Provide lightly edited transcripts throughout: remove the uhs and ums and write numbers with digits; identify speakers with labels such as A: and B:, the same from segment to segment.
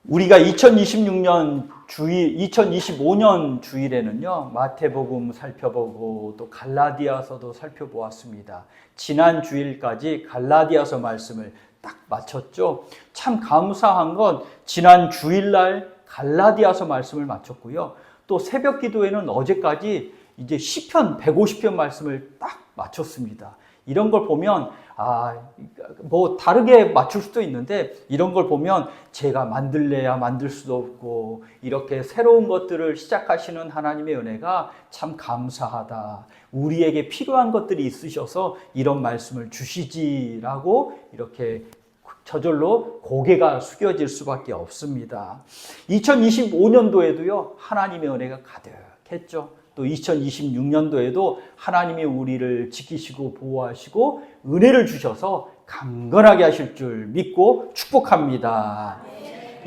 A: 우리가 2025년 주일에는요, 마태복음 살펴보고 또 갈라디아서도 살펴보았습니다. 지난 주일까지 갈라디아서 말씀을 딱 마쳤죠. 참 감사한 건 지난 주일날 갈라디아서 말씀을 마쳤고요. 또 새벽 기도에는 어제까지 이제 시편 150편 말씀을 딱 마쳤습니다. 이런 걸 보면 뭐 다르게 맞출 수도 있는데 이런 걸 보면 제가 만들래야 만들 수도 없고 이렇게 새로운 것들을 시작하시는 하나님의 은혜가 참 감사하다. 우리에게 필요한 것들이 있으셔서 이런 말씀을 주시지라고 이렇게 저절로 고개가 숙여질 수밖에 없습니다. 2025년도에도요 하나님의 은혜가 가득했죠. 또 2026년도에도 하나님이 우리를 지키시고 보호하시고 은혜를 주셔서 강건하게 하실 줄 믿고 축복합니다.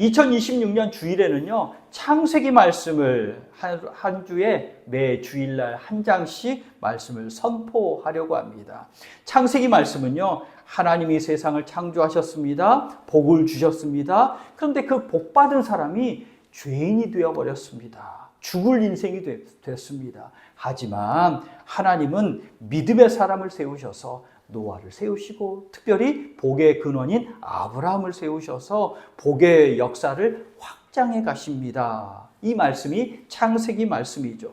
A: 2026년 주일에는요 창세기 말씀을 한 주에 매 주일날 한 장씩 말씀을 선포하려고 합니다. 창세기 말씀은요 하나님이 세상을 창조하셨습니다. 복을 주셨습니다. 그런데 그 복받은 사람이 죄인이 되어버렸습니다. 죽을 인생이 됐습니다. 하지만 하나님은 믿음의 사람을 세우셔서 노아를 세우시고 특별히 복의 근원인 아브라함을 세우셔서 복의 역사를 확장해 가십니다. 이 말씀이 창세기 말씀이죠.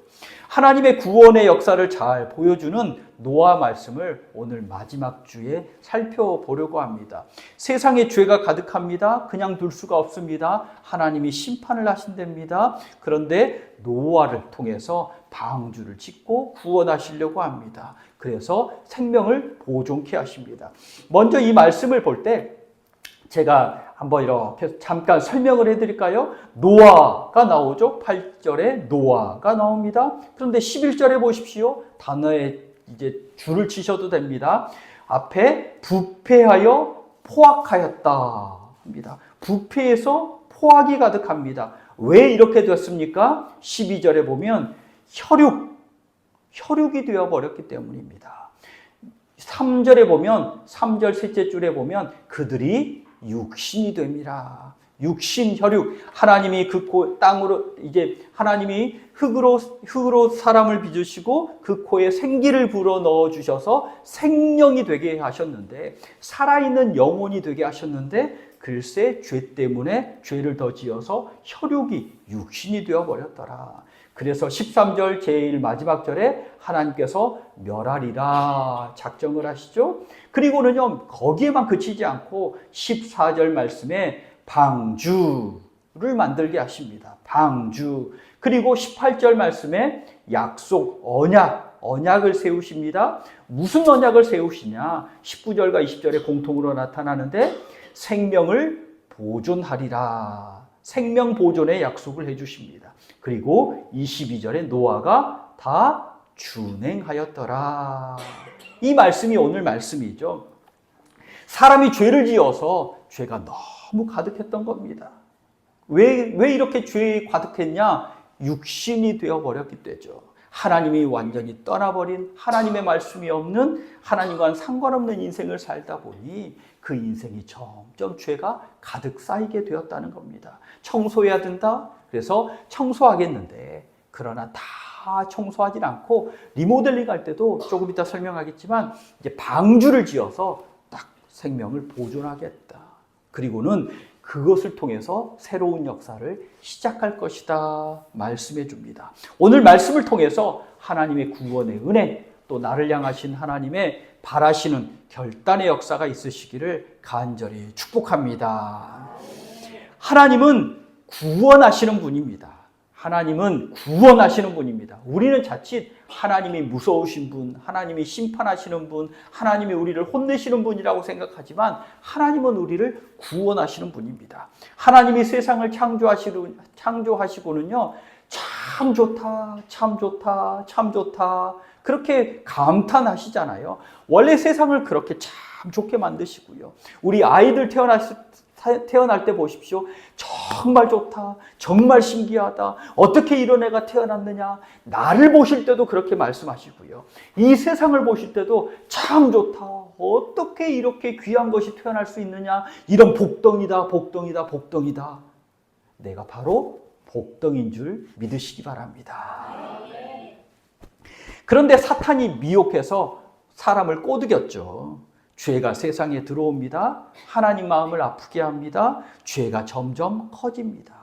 A: 하나님의 구원의 역사를 잘 보여주는 노아 말씀을 오늘 마지막 주에 살펴보려고 합니다. 세상에 죄가 가득합니다. 그냥 둘 수가 없습니다. 하나님이 심판을 하신답니다. 그런데 노아를 통해서 방주를 짓고 구원하시려고 합니다. 그래서 생명을 보존케 하십니다. 먼저 이 말씀을 볼 때 제가 한번 이렇게 잠깐 설명을 해드릴까요? 노아가 나오죠. 8절에 노아가 나옵니다. 그런데 11절에 보십시오. 단어에 이제 줄을 치셔도 됩니다. 앞에 부패하여 포악하였다 합니다. 부패에서 포악이 가득합니다. 왜 이렇게 됐습니까? 12절에 보면 혈육이 되어버렸기 때문입니다. 3절에 보면 3절 셋째 줄에 보면 그들이 육신이 됩니다. 육신 혈육. 하나님이 그 땅으로 이제 하나님이 흙으로 사람을 빚으시고 그 코에 생기를 불어 넣어 주셔서 생명이 되게 하셨는데 살아있는 영혼이 되게 하셨는데 글쎄 죄 때문에 죄를 더 지어서 혈육이 육신이 되어 버렸더라. 그래서 13절 제일 마지막 절에 하나님께서 멸하리라 작정을 하시죠. 그리고는요 거기에만 그치지 않고 14절 말씀에 방주를 만들게 하십니다. 방주. 그리고 18절 말씀에 약속, 언약을 세우십니다. 무슨 언약을 세우시냐? 19절과 20절에 공통으로 나타나는데 생명을 보존하리라. 생명 보존의 약속을 해주십니다. 그리고 22절에 노아가 다 준행하였더라. 이 말씀이 오늘 말씀이죠. 사람이 죄를 지어서 죄가 너무 가득했던 겁니다. 왜 이렇게 죄에 가득했냐? 육신이 되어버렸기 때문이죠. 하나님이 완전히 떠나버린 하나님의 말씀이 없는 하나님과는 상관없는 인생을 살다 보니 그 인생이 점점 죄가 가득 쌓이게 되었다는 겁니다. 청소해야 된다? 그래서 청소하겠는데 그러나 다 청소하지 않고 리모델링 할 때도 조금 이따 설명하겠지만 이제 방주를 지어서 딱 생명을 보존하겠다. 그리고는 그것을 통해서 새로운 역사를 시작할 것이다 말씀해 줍니다. 오늘 말씀을 통해서 하나님의 구원의 은혜 또 나를 향하신 하나님의 바라시는 결단의 역사가 있으시기를 간절히 축복합니다. 하나님은 구원하시는 분입니다. 하나님은 구원하시는 분입니다. 우리는 자칫 하나님이 무서우신 분, 하나님이 심판하시는 분, 하나님이 우리를 혼내시는 분이라고 생각하지만 하나님은 우리를 구원하시는 분입니다. 하나님이 세상을 창조하시고는요, 참 좋다, 참 좋다, 참 좋다 그렇게 감탄하시잖아요. 원래 세상을 그렇게 참 좋게 만드시고요. 우리 아이들 태어날 때 보십시오. 정말 좋다. 정말 신기하다. 어떻게 이런 애가 태어났느냐. 나를 보실 때도 그렇게 말씀하시고요. 이 세상을 보실 때도 참 좋다. 어떻게 이렇게 귀한 것이 태어날 수 있느냐. 이런 복덩이다. 복덩이다. 복덩이다. 내가 바로 복덩인 줄 믿으시기 바랍니다. 그런데 사탄이 미혹해서 사람을 꼬드겼죠. 죄가 세상에 들어옵니다. 하나님 마음을 아프게 합니다. 죄가 점점 커집니다.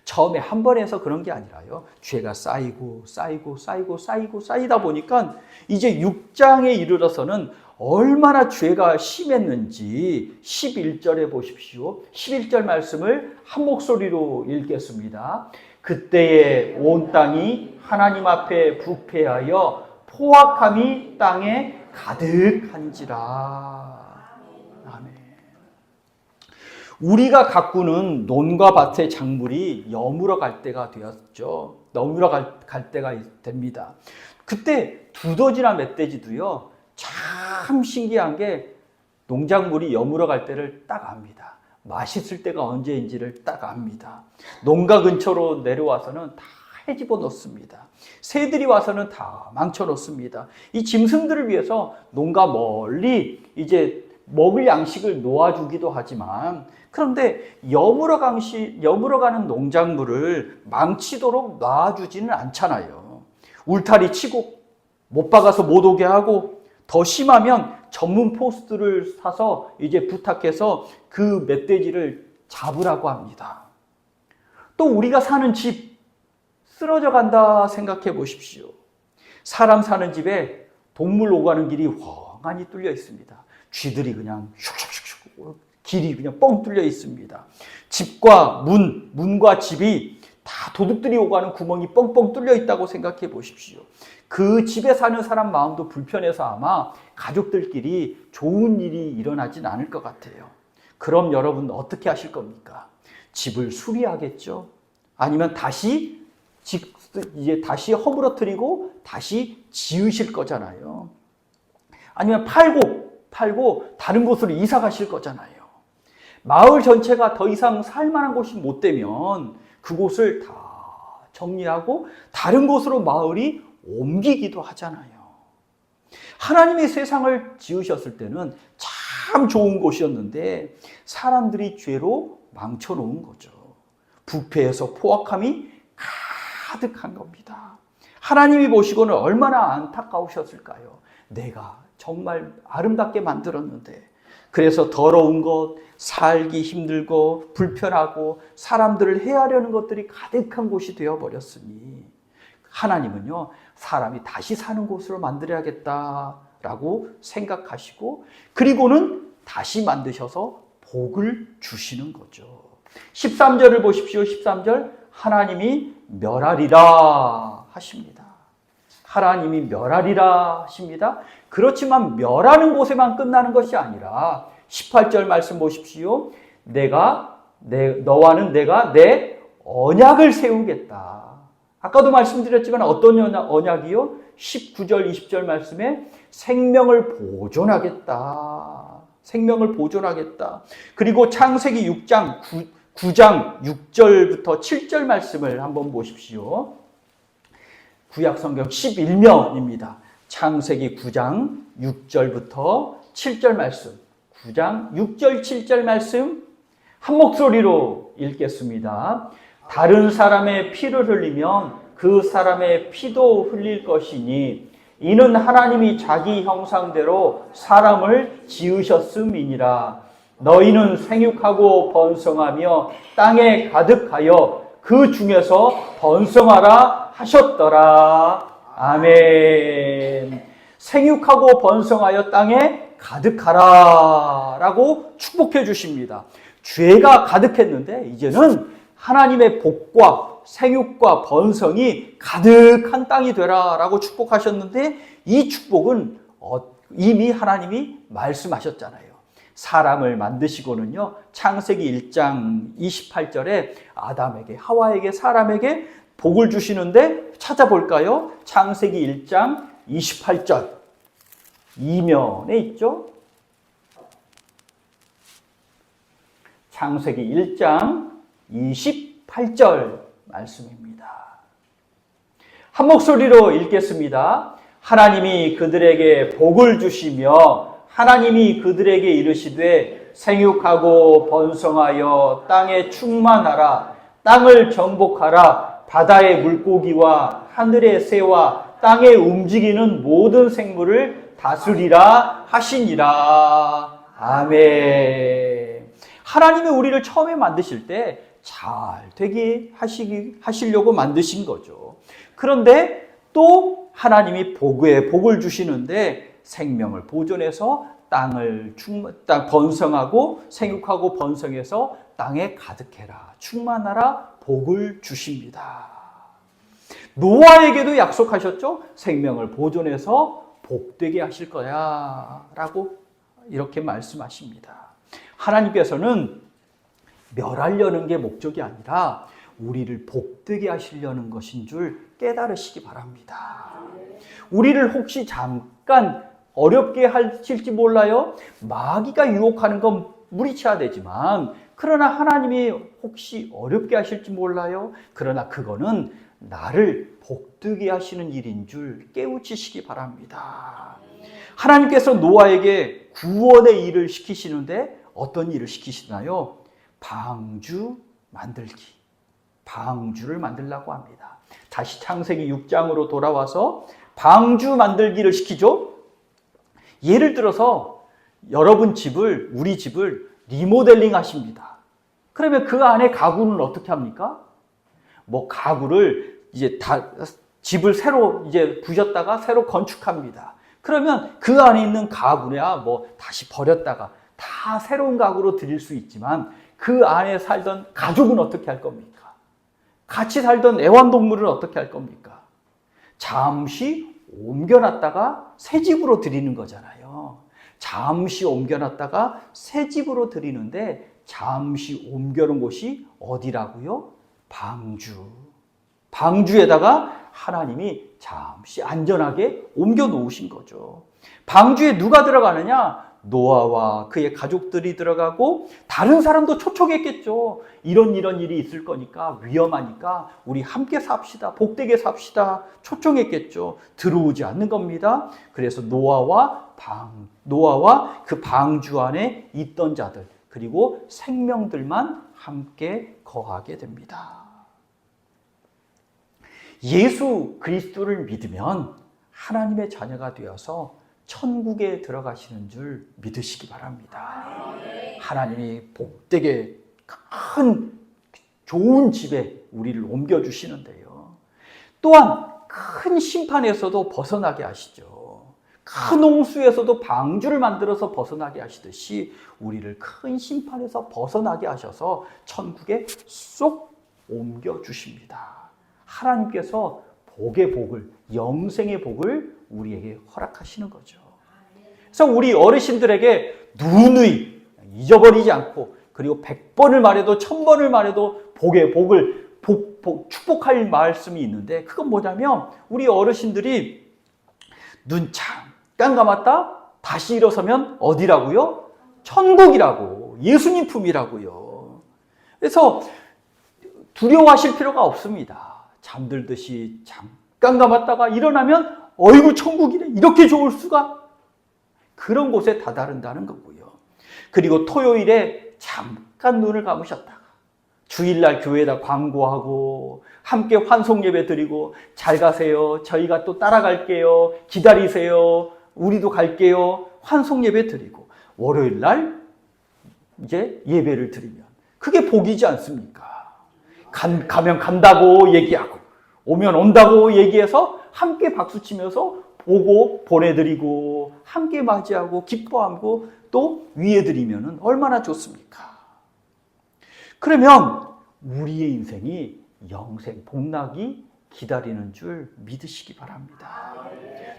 A: 처음에 한 번 해서 그런 게 아니라요. 죄가 쌓이고 쌓이다 보니까 이제 6장에 이르러서는 얼마나 죄가 심했는지 11절에 보십시오. 11절 말씀을 한 목소리로 읽겠습니다. 그때에 온 땅이 하나님 앞에 부패하여 포악함이 땅에 가득한지라. 아멘. 우리가 가꾸는 논과 밭의 작물이 여물어 갈 때가 되었죠. 여물어 갈 때가 됩니다. 그때 두더지나 멧돼지도요, 참 신기한 게 농작물이 여물어 갈 때를 딱 압니다. 맛있을 때가 언제인지를 딱 압니다. 농가 근처로 내려와서는 다 헤집어 놓습니다. 새들이 와서는 다 망쳐 놓습니다. 이 짐승들을 위해서 농가 멀리 이제 먹을 양식을 놓아주기도 하지만, 그런데 여물어 가는 농작물을 망치도록 놔주지는 않잖아요. 울타리 치고 못 박아서 못 오게 하고, 더 심하면 전문 포스트를 사서 이제 부탁해서 그 멧돼지를 잡으라고 합니다. 또 우리가 사는 집 쓰러져 간다 생각해 보십시오. 사람 사는 집에 동물 오가는 길이 훤하니 뚫려 있습니다. 쥐들이 그냥 슉슉슉슉 길이 그냥 뻥 뚫려 있습니다. 집과 문과 집이 다 도둑들이 오가는 구멍이 뻥뻥 뚫려 있다고 생각해 보십시오. 그 집에 사는 사람 마음도 불편해서 아마 가족들끼리 좋은 일이 일어나진 않을 것 같아요. 그럼 여러분 어떻게 하실 겁니까? 집을 수리하겠죠? 아니면 다시 허물어뜨리고 다시 지으실 거잖아요. 아니면 팔고 다른 곳으로 이사 가실 거잖아요. 마을 전체가 더 이상 살만한 곳이 못 되면 그곳을 다 정리하고 다른 곳으로 마을이 옮기기도 하잖아요. 하나님의 세상을 지으셨을 때는 참 좋은 곳이었는데 사람들이 죄로 망쳐놓은 거죠. 부패해서 포악함이 가득한 겁니다. 하나님이 보시고는 얼마나 안타까우셨을까요? 내가 정말 아름답게 만들었는데, 그래서 더러운 것, 살기 힘들고 불편하고 사람들을 해하려는 것들이 가득한 곳이 되어버렸으니 하나님은요, 사람이 다시 사는 곳으로 만들어야겠다라고 생각하시고, 그리고는 다시 만드셔서 복을 주시는 거죠. 13절을 보십시오. 13절, 하나님이 멸하리라 하십니다. 하나님이 멸하리라 하십니다. 그렇지만 멸하는 곳에만 끝나는 것이 아니라 18절 말씀 보십시오. 너와는 내가 내 언약을 세우겠다. 아까도 말씀드렸지만 어떤 언약이요? 19절 20절 말씀에 생명을 보존하겠다. 생명을 보존하겠다. 그리고 창세기 9장 6절부터 7절 말씀을 한번 보십시오. 구약성경 11면입니다. 창세기 9장 6절부터 7절 말씀, 9장 6절 7절 말씀 한 목소리로 읽겠습니다. 다른 사람의 피를 흘리면 그 사람의 피도 흘릴 것이니 이는 하나님이 자기 형상대로 사람을 지으셨음이니라. 너희는 생육하고 번성하며 땅에 가득하여 그 중에서 번성하라 하셨더라. 아멘. 생육하고 번성하여 땅에 가득하라 라고 축복해 주십니다. 죄가 가득했는데 이제는 하나님의 복과 생육과 번성이 가득한 땅이 되라 라고 축복하셨는데, 이 축복은 이미 하나님이 말씀하셨잖아요. 사람을 만드시고는요, 창세기 1장 28절에 아담에게, 하와에게, 사람에게 복을 주시는데 찾아볼까요? 창세기 1장 28절 2면에 있죠. 창세기 1장 28절 말씀입니다. 한 목소리로 읽겠습니다. 하나님이 그들에게 복을 주시며 하나님이 그들에게 이르시되 생육하고 번성하여 땅에 충만하라. 땅을 정복하라. 바다의 물고기와 하늘의 새와 땅에 움직이는 모든 생물을 다스리라 하시니라. 아멘. 하나님이 우리를 처음에 만드실 때 잘 되게 하시려고 만드신 거죠. 그런데 또 하나님이 복을 주시는데 생명을 보존해서 땅을 번성하고 생육하고 번성해서 땅에 가득해라. 충만하라. 복을 주십니다. 노아에게도 약속하셨죠? 생명을 보존해서 복되게 하실 거야 라고 이렇게 말씀하십니다. 하나님께서는 멸하려는 게 목적이 아니라 우리를 복되게 하시려는 것인 줄 깨달으시기 바랍니다. 우리를 혹시 잠깐 어렵게 하실지 몰라요. 마귀가 유혹하는 건 무리쳐야 되지만 그러나 하나님이 혹시 어렵게 하실지 몰라요. 그러나 그거는 나를 복되게 하시는 일인 줄 깨우치시기 바랍니다. 하나님께서 노아에게 구원의 일을 시키시는데 어떤 일을 시키시나요? 방주 만들기. 방주를 만들라고 합니다. 다시 창세기 6장으로 돌아와서 방주 만들기를 시키죠. 예를 들어서 여러분 우리 집을 리모델링 하십니다. 그러면 그 안에 가구는 어떻게 합니까? 가구를 집을 새로 부셨다가 새로 건축합니다. 그러면 그 안에 있는 가구야 다시 버렸다가 다 새로운 가구로 드릴 수 있지만 그 안에 살던 가족은 어떻게 할 겁니까? 같이 살던 애완동물은 어떻게 할 겁니까? 잠시 옮겨놨다가 새 집으로 드리는 거잖아요. 잠시 옮겨놨다가 새 집으로 드리는데 잠시 옮겨놓은 곳이 어디라고요? 방주. 방주에다가 하나님이 잠시 안전하게 옮겨 놓으신 거죠. 방주에 누가 들어가느냐? 노아와 그의 가족들이 들어가고 다른 사람도 초청했겠죠. 이런 일이 있을 거니까 위험하니까 우리 함께 삽시다. 복되게 삽시다. 초청했겠죠. 들어오지 않는 겁니다. 그래서 노아와 그 방주 안에 있던 자들 그리고 생명들만 함께 거하게 됩니다. 예수 그리스도를 믿으면 하나님의 자녀가 되어서 천국에 들어가시는 줄 믿으시기 바랍니다. 하나님이 복되게 큰 좋은 집에 우리를 옮겨주시는데요. 또한 큰 심판에서도 벗어나게 하시죠. 큰 홍수에서도 방주를 만들어서 벗어나게 하시듯이 우리를 큰 심판에서 벗어나게 하셔서 천국에 쏙 옮겨주십니다. 하나님께서 복의 복을, 영생의 복을 우리에게 허락하시는 거죠. 그래서 우리 어르신들에게 누누이 잊어버리지 않고 그리고 100번을 말해도 1000번을 말해도 복의 복을 축복할 말씀이 있는데 그건 뭐냐면 우리 어르신들이 눈 잠깐 감았다 다시 일어서면 어디라고요? 천국이라고, 예수님 품이라고요. 그래서 두려워하실 필요가 없습니다. 잠들듯이 잠깐 감았다가 일어나면 어이구 천국이래 이렇게 좋을 수가? 그런 곳에 다다른다는 거고요. 그리고 토요일에 잠깐 눈을 감으셨다가 주일날 교회에다 광고하고 함께 환송 예배 드리고 잘 가세요. 저희가 또 따라갈게요. 기다리세요. 우리도 갈게요. 환송 예배 드리고 월요일날 이제 예배를 드리면 그게 복이지 않습니까? 가면 간다고 얘기하고 오면 온다고 얘기해서 함께 박수치면서 보고 보내드리고 함께 맞이하고 기뻐하고 또 위해드리면 얼마나 좋습니까? 그러면 우리의 인생이 영생 복락이 기다리는 줄 믿으시기 바랍니다.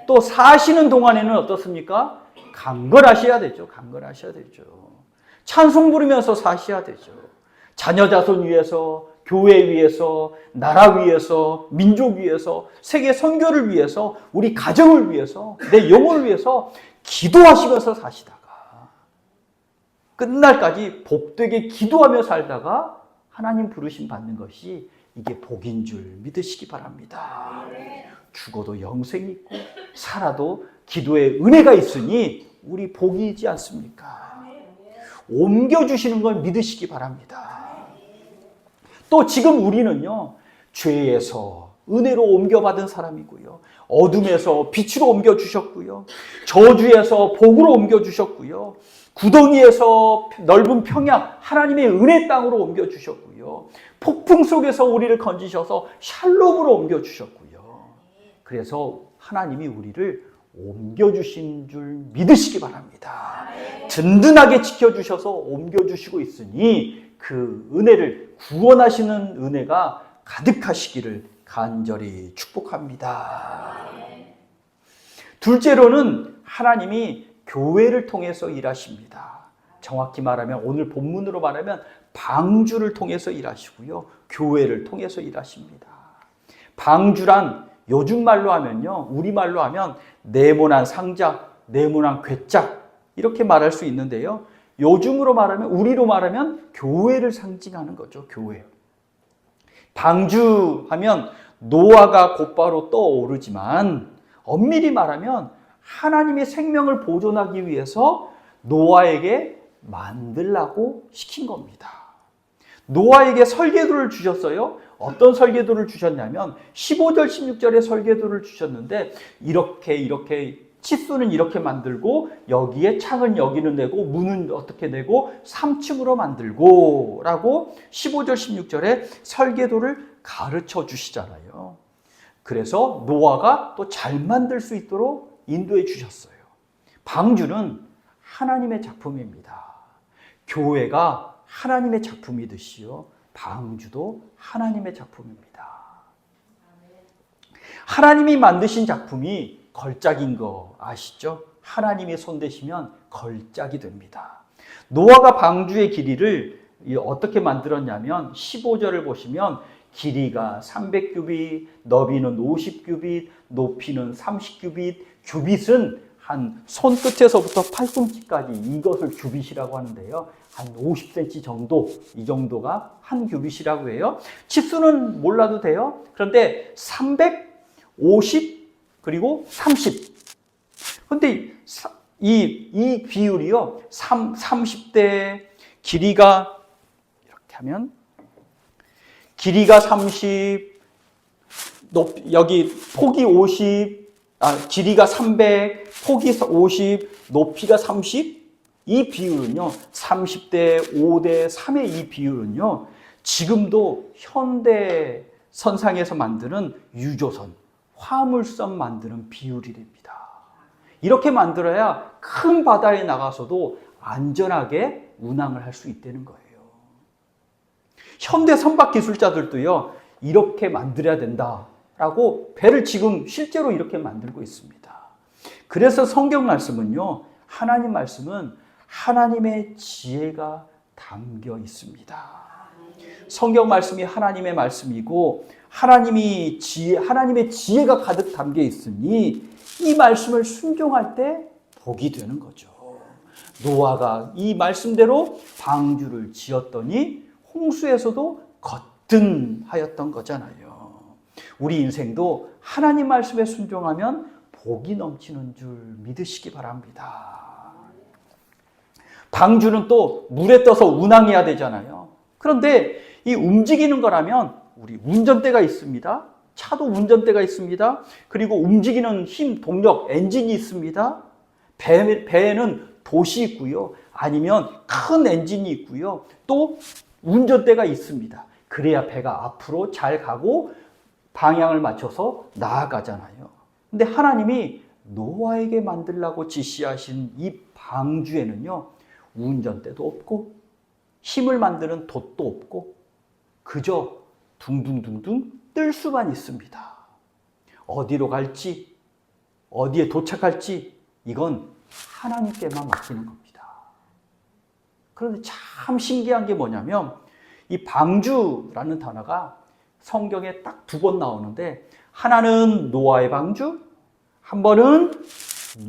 A: 또 사시는 동안에는 어떻습니까? 강건하셔야 되죠. 강건하셔야 되죠. 찬송 부르면서 사셔야 되죠. 자녀 자손 위해서, 교회 위해서, 나라 위해서, 민족 위해서, 세계 선교를 위해서, 우리 가정을 위해서, 내 영혼을 위해서 기도하시면서 사시다가 끝날까지 복되게 기도하며 살다가 하나님 부르심 받는 것이 이게 복인 줄 믿으시기 바랍니다. 죽어도 영생이 있고 살아도 기도의 은혜가 있으니 우리 복이지 않습니까? 옮겨주시는 걸 믿으시기 바랍니다. 또 지금 우리는요, 죄에서 은혜로 옮겨받은 사람이고요. 어둠에서 빛으로 옮겨주셨고요. 저주에서 복으로 옮겨주셨고요. 구덩이에서 넓은 평야, 하나님의 은혜 땅으로 옮겨주셨고요. 폭풍 속에서 우리를 건지셔서 샬롬으로 옮겨주셨고요. 그래서 하나님이 우리를 옮겨주신 줄 믿으시기 바랍니다. 든든하게 지켜주셔서 옮겨주시고 있으니 그 은혜를, 구원하시는 은혜가 가득하시기를 간절히 축복합니다. 둘째로는 하나님이 교회를 통해서 일하십니다. 정확히 말하면, 오늘 본문으로 말하면 방주를 통해서 일하시고요. 교회를 통해서 일하십니다. 방주란 요즘 말로 하면요, 우리말로 하면 네모난 상자, 네모난 괴짝 이렇게 말할 수 있는데요. 요즘으로 말하면, 우리로 말하면 교회를 상징하는 거죠. 교회. 방주하면 노아가 곧바로 떠오르지만 엄밀히 말하면 하나님의 생명을 보존하기 위해서 노아에게 만들라고 시킨 겁니다. 노아에게 설계도를 주셨어요. 어떤 설계도를 주셨냐면 15절 16절에 설계도를 주셨는데 이렇게 치수는 이렇게 만들고 여기에 창은 여기는 내고 문은 어떻게 내고 3층으로 만들고 라고 15절 16절에 설계도를 가르쳐 주시잖아요. 그래서 노아가 또 잘 만들 수 있도록 인도해 주셨어요. 방주는 하나님의 작품입니다. 교회가 하나님의 작품이듯이요, 방주도 하나님의 작품입니다. 하나님이 만드신 작품이 걸작인 거 아시죠? 하나님이 손대시면 걸작이 됩니다. 노아가 방주의 길이를 어떻게 만들었냐면 15절을 보시면 길이가 300규빗, 너비는 50규빗, 높이는 30규빗, 규빗은 한 손끝에서부터 팔꿈치까지, 이것을 규빗이라고 하는데요. 한 50cm 정도, 이 정도가 한 규빗이라고 해요. 치수는 몰라도 돼요. 그런데 300, 50, 그리고 30. 그런데 이 비율이요, 30대 길이가 이렇게 하면 길이가 30, 여기 폭이 50, 길이가 300, 폭이 50, 높이가 30. 이 비율은요, 30대 5대 3의 이 비율은요, 지금도 현대 선상에서 만드는 유조선, 화물선 만드는 비율이 됩니다. 이렇게 만들어야 큰 바다에 나가서도 안전하게 운항을 할 수 있다는 거예요. 현대 선박 기술자들도요, 이렇게 만들어야 된다라고 배를 지금 실제로 이렇게 만들고 있습니다. 그래서 성경 말씀은요, 하나님 말씀은 하나님의 지혜가 담겨 있습니다. 성경 말씀이 하나님의 말씀이고 하나님의 지혜가 가득 담겨 있으니 이 말씀을 순종할 때 복이 되는 거죠. 노아가 이 말씀대로 방주를 지었더니 홍수에서도 거뜬하였던 거잖아요. 우리 인생도 하나님 말씀에 순종하면 복이 넘치는 줄 믿으시기 바랍니다. 방주는 또 물에 떠서 운항해야 되잖아요. 그런데 이 움직이는 거라면 우리 운전대가 있습니다. 차도 운전대가 있습니다. 그리고 움직이는 힘, 동력, 엔진이 있습니다. 배에는 돛이 있고요. 아니면 큰 엔진이 있고요. 또 운전대가 있습니다. 그래야 배가 앞으로 잘 가고 방향을 맞춰서 나아가잖아요. 근데 하나님이 노아에게 만들라고 지시하신 이 방주에는요, 운전대도 없고 힘을 만드는 돛도 없고 그저 둥둥둥둥 뜰 수만 있습니다. 어디로 갈지, 어디에 도착할지 이건 하나님께만 맡기는 겁니다. 그런데 참 신기한 게 뭐냐면 이 방주라는 단어가 성경에 딱 2번 나오는데, 하나는 노아의 방주, 한 번은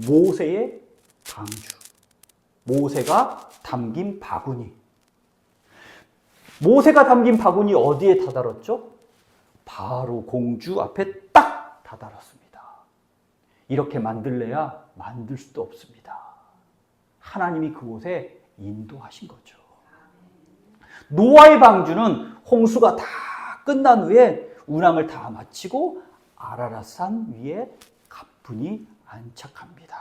A: 모세의 방주. 모세가 담긴 바구니. 모세가 담긴 바구니 어디에 다다랐죠? 바로 공주 앞에 딱 다다랐습니다. 이렇게 만들래야 만들 수도 없습니다. 하나님이 그곳에 인도하신 거죠. 노아의 방주는 홍수가 다 끝난 후에 운항을 다 마치고 아라랏산 위에 가뿐히 안착합니다.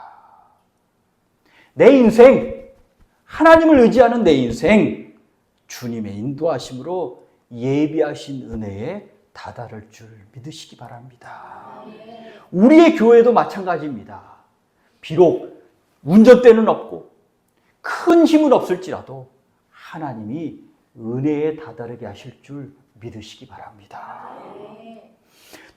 A: 내 인생, 하나님을 의지하는 내 인생, 주님의 인도하심으로 예비하신 은혜에 다다를 줄 믿으시기 바랍니다. 우리의 교회도 마찬가지입니다. 비록 운전대는 없고 큰 힘은 없을지라도 하나님이 은혜에 다다르게 하실 줄 믿으시기 바랍니다.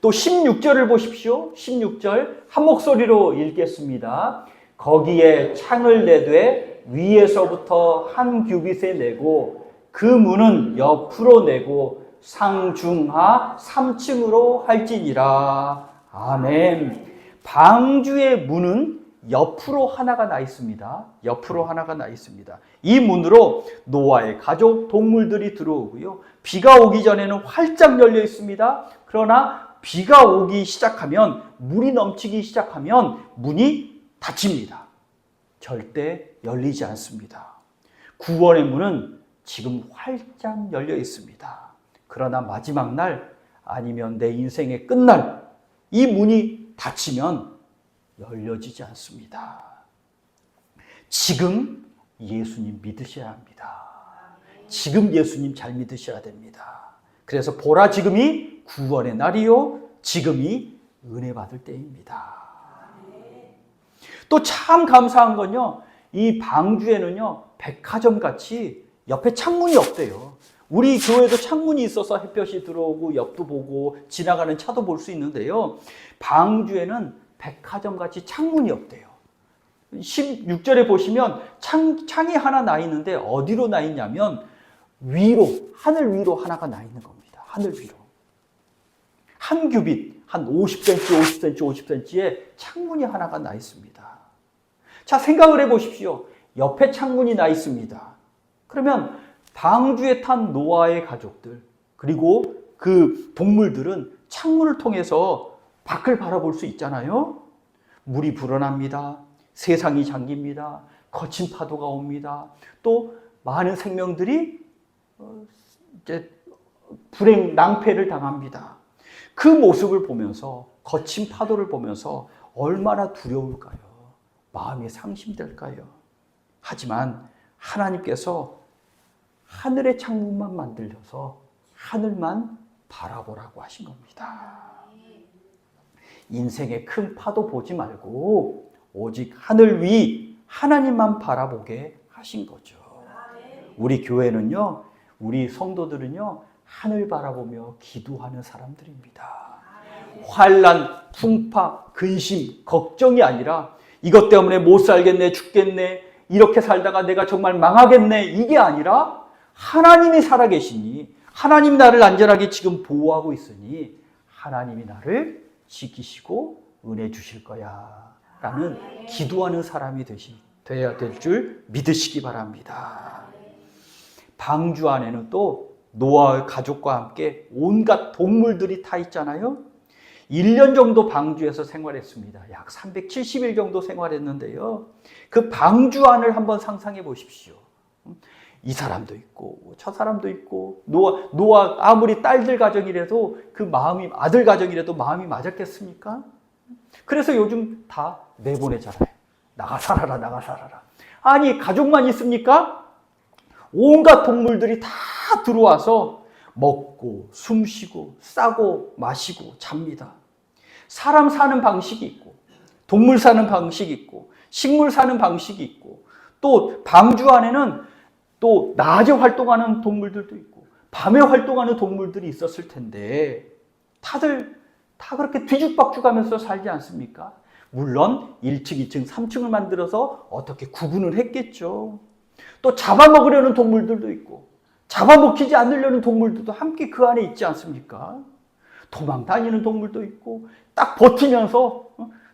A: 또 16절을 보십시오. 16절 한 목소리로 읽겠습니다. 거기에 창을 내되 위에서부터 한 규빗에 내고 그 문은 옆으로 내고 상중하 3층으로 할지니라. 아멘. 방주의 문은 옆으로 하나가 나 있습니다. 옆으로 하나가 나 있습니다. 이 문으로 노아의 가족, 동물들이 들어오고요. 비가 오기 전에는 활짝 열려 있습니다. 그러나 비가 오기 시작하면, 물이 넘치기 시작하면 문이 닫힙니다. 절대 열리지 않습니다. 구원의 문은 지금 활짝 열려 있습니다. 그러나 마지막 날 아니면 내 인생의 끝날 이 문이 닫히면 열려지지 않습니다. 지금 예수님 믿으셔야 합니다. 지금 예수님 잘 믿으셔야 됩니다. 그래서 보라, 지금이 구원의 날이요 지금이 은혜 받을 때입니다. 또 참 감사한 건요, 이 방주에는요 백화점 같이 옆에 창문이 없대요. 우리 교회도 창문이 있어서 햇볕이 들어오고 옆도 보고 지나가는 차도 볼 수 있는데요, 방주에는 백화점 같이 창문이 없대요. 16절에 보시면 창이 하나 나 있는데 어디로 나 있냐면 위로, 하늘 위로 하나가 나 있는 겁니다. 하늘 위로. 한 규빗, 한 50cm, 50cm, 50cm의 창문이 하나가 나 있습니다. 자, 생각을 해보십시오. 옆에 창문이 나 있습니다. 그러면 방주에 탄 노아의 가족들, 그리고 그 동물들은 창문을 통해서 밖을 바라볼 수 있잖아요. 물이 불어납니다. 세상이 잠깁니다. 거친 파도가 옵니다. 또 많은 생명들이 이제 불행, 낭패를 당합니다. 그 모습을 보면서, 거친 파도를 보면서 얼마나 두려울까요? 마음이 상심될까요? 하지만 하나님께서 하늘의 창문만 만들어서 하늘만 바라보라고 하신 겁니다. 인생의 큰 파도 보지 말고 오직 하늘 위 하나님만 바라보게 하신 거죠. 우리 교회는요, 우리 성도들은요, 하늘 바라보며 기도하는 사람들입니다. 환난, 풍파, 근심, 걱정이 아니라 이것 때문에 못 살겠네, 죽겠네, 이렇게 살다가 내가 정말 망하겠네, 이게 아니라 하나님이 살아계시니, 하나님이 나를 안전하게 지금 보호하고 있으니 하나님이 나를 지키시고 은혜 주실 거야 라는 기도하는 사람이 되어야 될 줄 믿으시기 바랍니다. 방주 안에는 또 노아의 가족과 함께 온갖 동물들이 타 있잖아요. 1년 정도 방주에서 생활했습니다. 약 370일 정도 생활했는데요, 그 방주 안을 한번 상상해 보십시오. 이 사람도 있고 저 사람도 있고, 노아 아무리 딸들 가정이라도 그 마음이, 아들 가정이라도 마음이 맞았겠습니까? 그래서 요즘 다 내보내잖아요. 나가 살아라, 나가 살아라. 아니, 가족만 있습니까? 온갖 동물들이 다 들어와서 먹고 숨쉬고 싸고 마시고 잡니다. 사람 사는 방식이 있고, 동물 사는 방식이 있고, 식물 사는 방식이 있고, 또 방주 안에는 또 낮에 활동하는 동물들도 있고 밤에 활동하는 동물들이 있었을 텐데 다들 다 그렇게 뒤죽박죽하면서 살지 않습니까? 물론 1층, 2층, 3층을 만들어서 어떻게 구분을 했겠죠. 또 잡아먹으려는 동물들도 있고 잡아먹히지 않으려는 동물들도 함께 그 안에 있지 않습니까? 도망 다니는 동물도 있고 딱 버티면서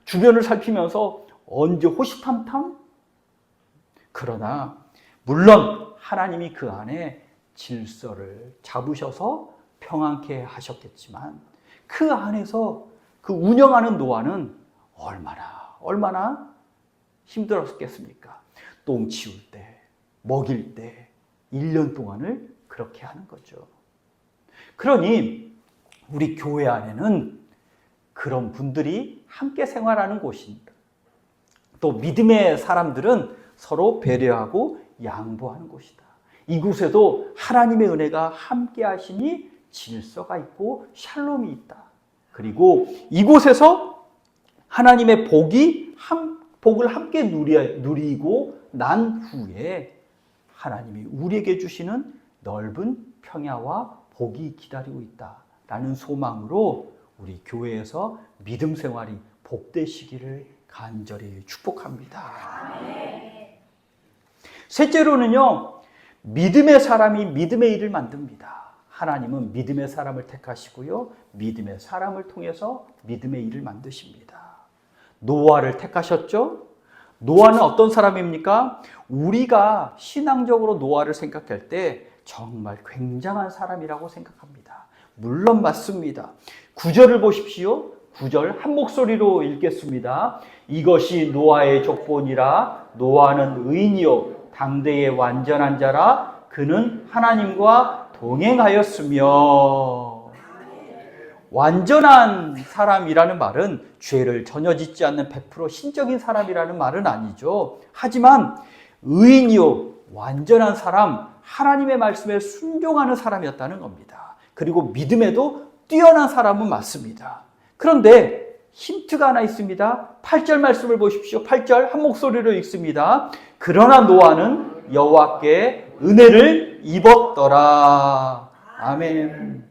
A: 주변을 살피면서 언제 호시탐탐? 그러나 물론 하나님이 그 안에 질서를 잡으셔서 평안케 하셨겠지만 그 안에서 그 운영하는 노아는 얼마나 힘들었겠습니까? 똥 치울 때, 먹일 때 1년 동안을 그렇게 하는 거죠. 그러니 우리 교회 안에는 그런 분들이 함께 생활하는 곳입니다. 또 믿음의 사람들은 서로 배려하고 양보하는 곳이다. 이곳에도 하나님의 은혜가 함께 하시니 질서가 있고 샬롬이 있다. 그리고 이곳에서 하나님의 복을 함께 누리고 난 후에 하나님이 우리에게 주시는 넓은 평야와 복이 기다리고 있다라는 소망으로 우리 교회에서 믿음 생활이 복되시기를 간절히 축복합니다. 셋째로는요, 믿음의 사람이 믿음의 일을 만듭니다. 하나님은 믿음의 사람을 택하시고요, 믿음의 사람을 통해서 믿음의 일을 만드십니다. 노아를 택하셨죠? 노아는 어떤 사람입니까? 우리가 신앙적으로 노아를 생각할 때 정말 굉장한 사람이라고 생각합니다. 물론 맞습니다. 9절을 보십시오. 9절 한 목소리로 읽겠습니다. 이것이 노아의 족보니라. 노아는 의인이요 당대의 완전한 자라. 그는 하나님과 동행하였으며. 완전한 사람이라는 말은 죄를 전혀 짓지 않는 100% 신적인 사람이라는 말은 아니죠. 하지만 의인이요 완전한 사람, 하나님의 말씀에 순종하는 사람이었다는 겁니다. 그리고 믿음에도 뛰어난 사람은 맞습니다. 그런데 힌트가 하나 있습니다. 8절 말씀을 보십시오. 8절 한 목소리로 읽습니다. 그러나 노아는 여호와께 은혜를 입었더라. 아멘.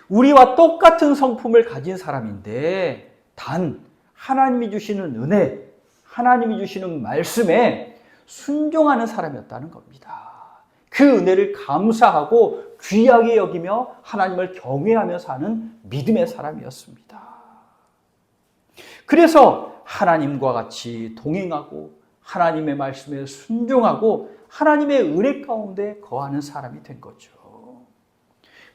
A: 우리와 똑같은 성품을 가진 사람인데 단 하나님이 주시는 은혜, 하나님이 주시는 말씀에 순종하는 사람이었다는 겁니다. 그 은혜를 감사하고 귀하게 여기며 하나님을 경외하며 사는 믿음의 사람이었습니다. 그래서 하나님과 같이 동행하고 하나님의 말씀에 순종하고 하나님의 은혜 가운데 거하는 사람이 된 거죠.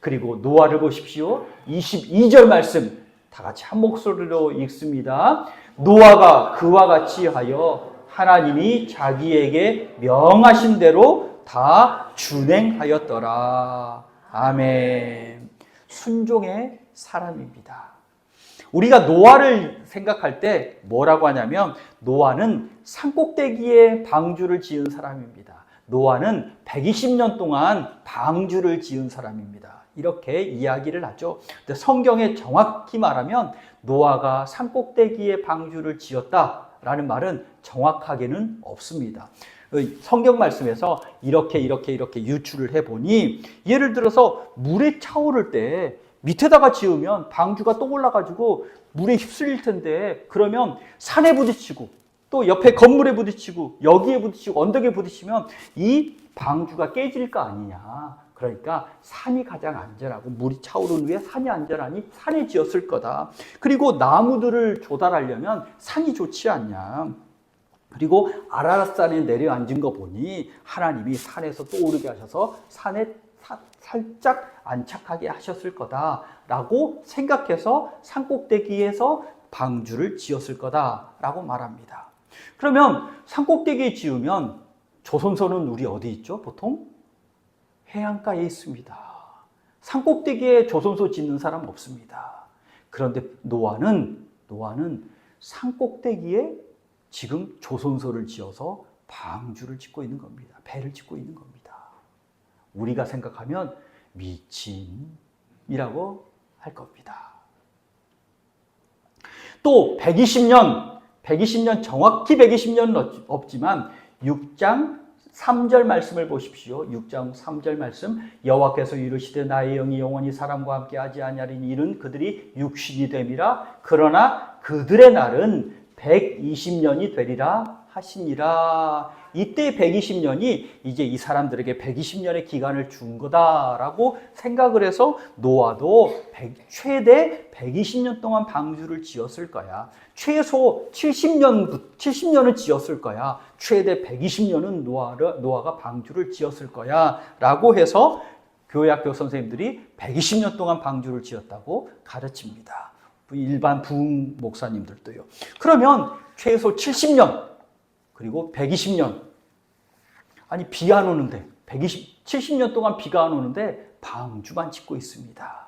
A: 그리고 노아를 보십시오. 22절 말씀 다 같이 한 목소리로 읽습니다. 노아가 그와 같이 하여 하나님이 자기에게 명하신 대로 다 준행하였더라. 아멘. 순종의 사람입니다. 우리가 노아를 생각할 때 뭐라고 하냐면 노아는 산꼭대기에 방주를 지은 사람입니다. 노아는 120년 동안 방주를 지은 사람입니다. 이렇게 이야기를 하죠. 근데 성경에 정확히 말하면 노아가 산꼭대기에 방주를 지었다라는 말은 정확하게는 없습니다. 성경 말씀에서 이렇게 유추를 해보니 예를 들어서 물에 차오를 때 밑에다가 지으면 방주가 떠올라가지고 물에 휩쓸릴 텐데 그러면 산에 부딪히고 또 옆에 건물에 부딪히고 여기에 부딪히고 언덕에 부딪히면 이 방주가 깨질 거 아니냐. 그러니까 산이 가장 안전하고 물이 차오르는 위에 산이 안전하니 산에 지었을 거다. 그리고 나무들을 조달하려면 산이 좋지 않냐. 그리고 아라랏산에 내려앉은 거 보니 하나님이 산에서 떠오르게 하셔서 산에 살짝 안착하게 하셨을 거다라고 생각해서 산꼭대기에서 방주를 지었을 거다라고 말합니다. 그러면 산꼭대기에 지으면 조선소는 우리 어디 있죠? 보통? 해안가에 있습니다. 산꼭대기에 조선소 짓는 사람 없습니다. 그런데 노아는 산꼭대기에 지금 조선소를 지어서 방주를 짓고 있는 겁니다. 배를 짓고 있는 겁니다. 우리가 생각하면 미친이라고 할 겁니다. 또 120년 정확히 120년은 없지만 6장 3절 말씀을 보십시오. 6장 3절 말씀 여호와께서 이르시되 나의 영이 영원히 사람과 함께 하지 아니하리니 이는 그들이 육신이 됨이라 그러나 그들의 날은 120년이 되리라 하시니라. 이때 120년이 이제 이 사람들에게 120년의 기간을 준 거다라고 생각을 해서 노아도 최대 120년 동안 방주를 지었을 거야. 최소 70년은 지었을 거야. 최대 120년은 노아가 방주를 지었을 거야 라고 해서 교회학교 선생님들이 120년 동안 방주를 지었다고 가르칩니다. 일반 부흥 목사님들도요. 그러면 최소 70년 그리고 120년. 아니 비 안 오는데 70년 동안 비가 안 오는데 방주만 짓고 있습니다.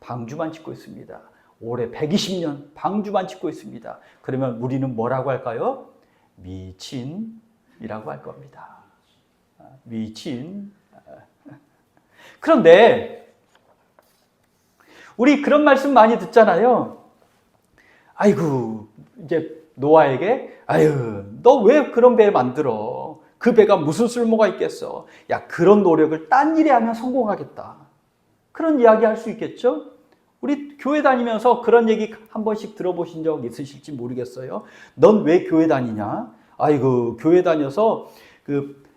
A: 방주만 짓고 있습니다. 올해 120년 방주만 짓고 있습니다. 그러면 우리는 뭐라고 할까요? 미친이라고 할 겁니다. 미친. 그런데 우리 그런 말씀 많이 듣잖아요. 아이고, 이제 노아에게 아유, 너 왜 그런 배 만들어? 그 배가 무슨 쓸모가 있겠어? 야, 그런 노력을 딴 일에 하면 성공하겠다. 그런 이야기 할 수 있겠죠? 우리 교회 다니면서 그런 얘기 한 번씩 들어보신 적 있으실지 모르겠어요. 넌 왜 교회 다니냐? 아이고, 교회 다녀서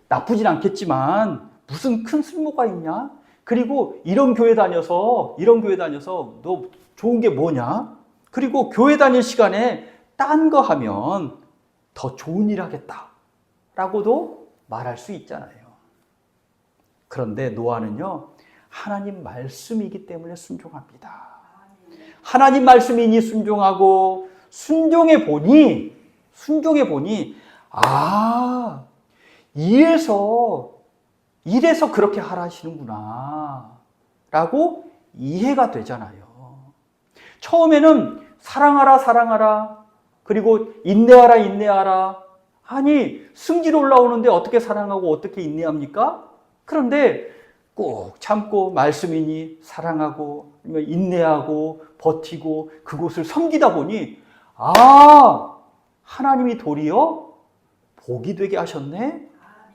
A: 나쁘진 않겠지만 무슨 큰 쓸모가 있냐? 그리고 이런 교회 다녀서 너 좋은 게 뭐냐? 그리고 교회 다닐 시간에 딴 거 하면 더 좋은 일 하겠다 라고도 말할 수 있잖아요. 그런데 노아는요, 하나님 말씀이기 때문에 순종합니다. 하나님 말씀이니 순종하고, 순종해 보니 이래서 그렇게 하라시는구나 라고 이해가 되잖아요. 처음에는 사랑하라 그리고 인내하라 아니, 승질 올라오는데 어떻게 사랑하고 어떻게 인내합니까? 그런데 꼭 참고 말씀이니 사랑하고 인내하고 버티고 그곳을 섬기다 보니 하나님이 도리어 복이 되게 하셨네?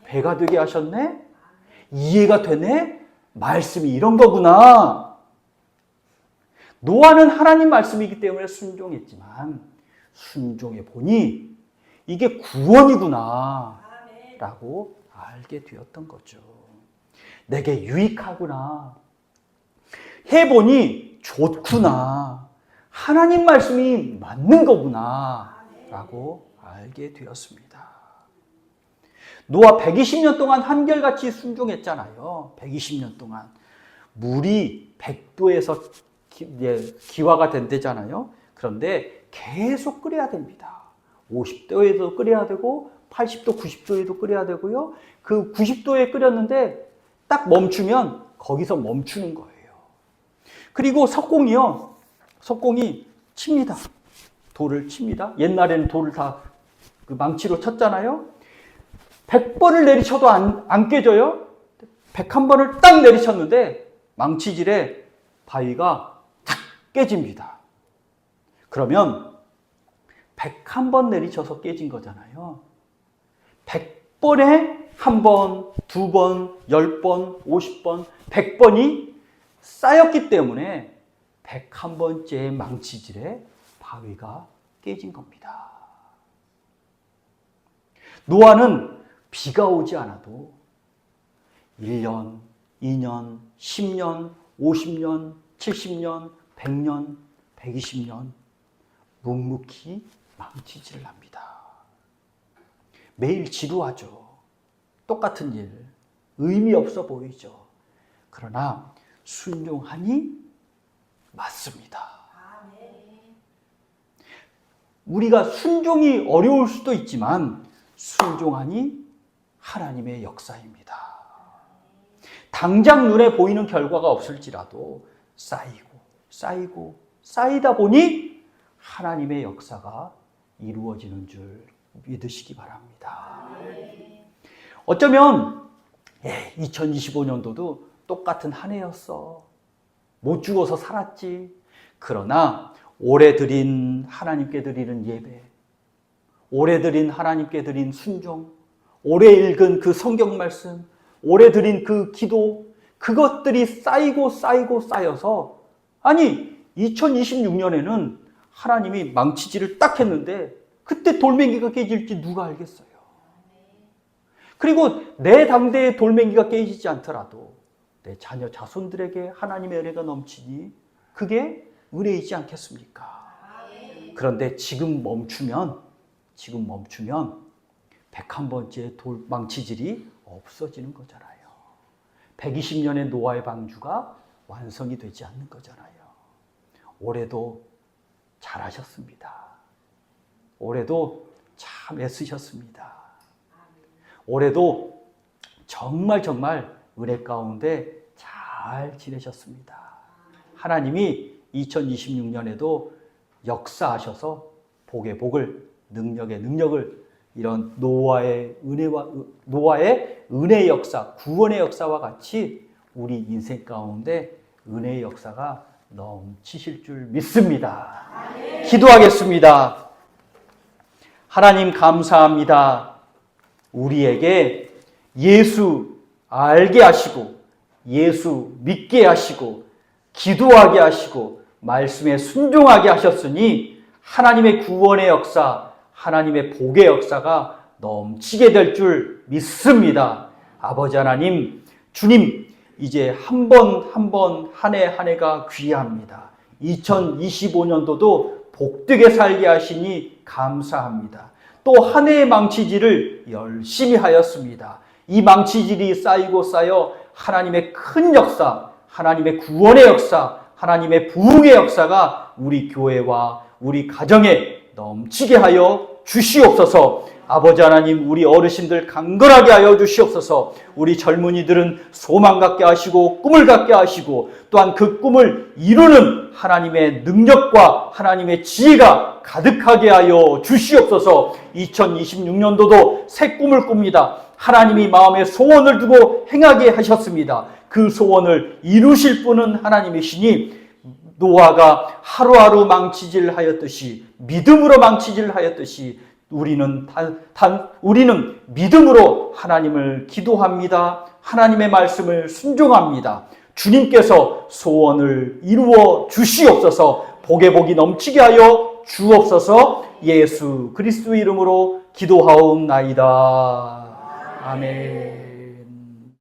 A: 배가 되게 하셨네? 이해가 되네? 말씀이 이런 거구나. 노아는 하나님 말씀이기 때문에 순종했지만 순종해 보니 이게 구원이구나 라고 알게 되었던 거죠. 내게 유익하구나. 해보니 좋구나. 하나님 말씀이 맞는 거구나 라고 알게 되었습니다. 노아 120년 동안 한결같이 순종했잖아요. 120년 동안. 물이 100도에서 기화가 된대잖아요. 그런데 계속 끓여야 됩니다. 50도에도 끓여야 되고 80도, 90도에도 끓여야 되고요. 그 90도에 끓였는데 딱 멈추면 거기서 멈추는 거예요. 그리고 석공이 칩니다. 돌을 칩니다. 옛날에는 돌을 다 그 망치로 쳤잖아요. 100번을 내리쳐도 안 깨져요. 101번을 딱 내리쳤는데 망치질에 바위가 탁 깨집니다. 그러면 101번 내리쳐서 깨진 거잖아요. 100번에 1번, 2번, 10번, 50번, 100번이 쌓였기 때문에 101번째 망치질에 바위가 깨진 겁니다. 노아는 비가 오지 않아도 1년, 2년, 10년, 50년, 70년, 100년, 120년 묵묵히 망치질을 합니다. 매일 지루하죠. 똑같은 일, 의미 없어 보이죠. 그러나 순종하니 맞습니다. 우리가 순종이 어려울 수도 있지만 순종하니 하나님의 역사입니다. 당장 눈에 보이는 결과가 없을지라도 쌓이다 보니 하나님의 역사가 이루어지는 줄 믿으시기 바랍니다. 어쩌면 2025년도도 똑같은 한 해였어. 못 죽어서 살았지. 그러나 올해 드린 하나님께 드리는 예배, 올해 드린 하나님께 드린 순종, 올해 읽은 그 성경 말씀, 올해 드린 그 기도, 그것들이 쌓여서 2026년에는 하나님이 망치질을 딱 했는데 그때 돌멩이가 깨질지 누가 알겠어요. 그리고 내 당대에 돌멩이가 깨지지 않더라도 내 자녀 자손들에게 하나님의 은혜가 넘치니 그게 은혜이지 않겠습니까? 그런데 지금 멈추면 101번째 망치질이 없어지는 거잖아요. 120년의 노아의 방주가 완성이 되지 않는 거잖아요. 올해도 잘하셨습니다. 올해도 참 애쓰셨습니다. 올해도 정말 은혜 가운데 잘 지내셨습니다. 하나님이 2026년에도 역사하셔서 복의 복을, 능력의 능력을, 이런 노아의 은혜의 역사, 구원의 역사와 같이 우리 인생 가운데 은혜의 역사가 넘치실 줄 믿습니다. 기도하겠습니다. 하나님 감사합니다. 우리에게 예수 알게 하시고, 예수 믿게 하시고, 기도하게 하시고, 말씀에 순종하게 하셨으니 하나님의 구원의 역사, 하나님의 복의 역사가 넘치게 될 줄 믿습니다. 아버지 하나님, 주님, 이제 한 번 한 해가 귀합니다. 2025년도도 복되게 살게 하시니 감사합니다. 또 한 해의 망치질을 열심히 하였습니다. 이 망치질이 쌓이고 쌓여 하나님의 큰 역사, 하나님의 구원의 역사, 하나님의 부흥의 역사가 우리 교회와 우리 가정에 넘치게 하여 주시옵소서. 아버지 하나님, 우리 어르신들 강건하게 하여 주시옵소서. 우리 젊은이들은 소망 갖게 하시고 꿈을 갖게 하시고, 또한 그 꿈을 이루는 하나님의 능력과 하나님의 지혜가 가득하게 하여 주시옵소서. 2026년도도 새 꿈을 꿉니다. 하나님이 마음에 소원을 두고 행하게 하셨습니다. 그 소원을 이루실 분은 하나님이시니, 노아가 하루하루 망치질 하였듯이, 믿음으로 망치질 하였듯이 우리는 믿음으로 하나님을 기도합니다. 하나님의 말씀을 순종합니다. 주님께서 소원을 이루어 주시옵소서. 복의 복이 넘치게 하여 주옵소서. 예수 그리스도 이름으로 기도하옵나이다. 아멘.